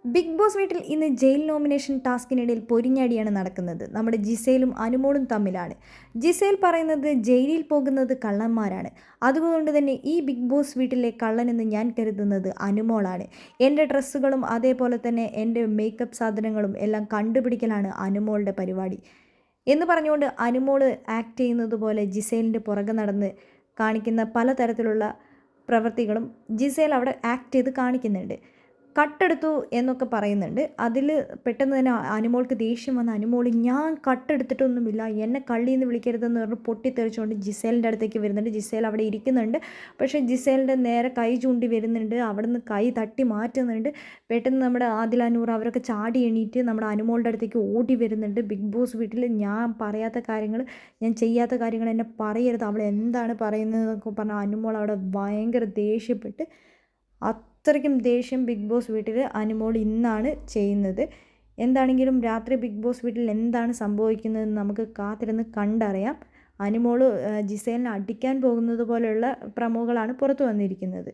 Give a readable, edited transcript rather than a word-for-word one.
Big boss വീട്ടിൽ ഇന്ന് jail nomination ടാസ്കിനിടയിൽ പൊരിഞ്ഞടിയാണ് നടക്കുന്നത്. നമ്മുടെ ജിസേലും അനുമോളും തമ്മിലാണ്. ജിസേൽ പറയുന്നത് ജയിലിൽ പോകുന്നത് കള്ളന്മാരാണ്. അതുകൊണ്ട് തന്നെ ഈ ബിഗ് ബോസ് വീട്ടിലെ കള്ളനെന്ന് ഞാൻ കരുതുന്നത് അനുമോളാണ്. എൻ്റെ ഡ്രസ്സുകളും അതേപോലെ തന്നെ എൻ്റെ മേക്കപ്പ് സാധനങ്ങളും എല്ലാം കണ്ടുപിടിക്കലാണ് അനുമോളുടെ പരിപാടി എന്ന് പറഞ്ഞുകൊണ്ട് അനുമോൾ ആക്ട് ചെയ്യുന്നത് പോലെ ജിസേലിൻ്റെ പുറകെ നടന്ന് കാണിക്കുന്ന പലതരത്തിലുള്ള പ്രവൃത്തികളും ജിസേൽ അവിടെ ആക്ട് ചെയ്ത് കാണിക്കുന്നുണ്ട്. കട്ടെടുത്തു എന്നൊക്കെ പറയുന്നുണ്ട്. അതിൽ പെട്ടെന്ന് തന്നെ അനുമോൾക്ക് ദേഷ്യം വന്ന അനുമോൾ ഞാൻ കട്ടെടുത്തിട്ടൊന്നുമില്ല, എന്നെ കള്ളിയെന്ന് വിളിക്കരുതെന്ന് പറഞ്ഞ് പൊട്ടിത്തെറിച്ചുകൊണ്ട് ജിസേലിൻ്റെ അടുത്തേക്ക് വരുന്നുണ്ട്. ജിസേൽ അവിടെ ഇരിക്കുന്നുണ്ട്. പക്ഷേ ജിസേലിൻ്റെ നേരെ കൈ ചൂണ്ടി വരുന്നുണ്ട്. അവിടെ നിന്ന് കൈ തട്ടി മാറ്റുന്നുണ്ട്. പെട്ടെന്ന് നമ്മുടെ ആദില നൂർ അവരൊക്കെ ചാടി എണീറ്റ് നമ്മുടെ അനുമോളുടെ അടുത്തേക്ക് ഓടി വരുന്നുണ്ട്. ബിഗ് ബോസ് വീട്ടിൽ ഞാൻ പറയാത്ത കാര്യങ്ങൾ, ഞാൻ ചെയ്യാത്ത കാര്യങ്ങൾ എന്നെ പറയരുത്, അവൾ എന്താണ് പറയുന്നതെന്നൊക്കെ പറഞ്ഞാൽ അനുമോൾ അവിടെ ഭയങ്കര ദേഷ്യപ്പെട്ട് അത്രയ്ക്കും ദേഷ്യം ബിഗ് ബോസ് വീട്ടിൽ അനുമോൾ ഇന്നാണ് ചെയ്യുന്നത്. എന്താണെങ്കിലും രാത്രി ബിഗ് ബോസ് വീട്ടിൽ എന്താണ് സംഭവിക്കുന്നതെന്ന് നമുക്ക് കാത്തിരുന്ന് കണ്ടറിയാം. അനുമോൾ ജിസേലിനെ അടിക്കാൻ പോകുന്നത് പോലെയുള്ള പ്രമോകളാണ് പുറത്തു വന്നിരിക്കുന്നത്.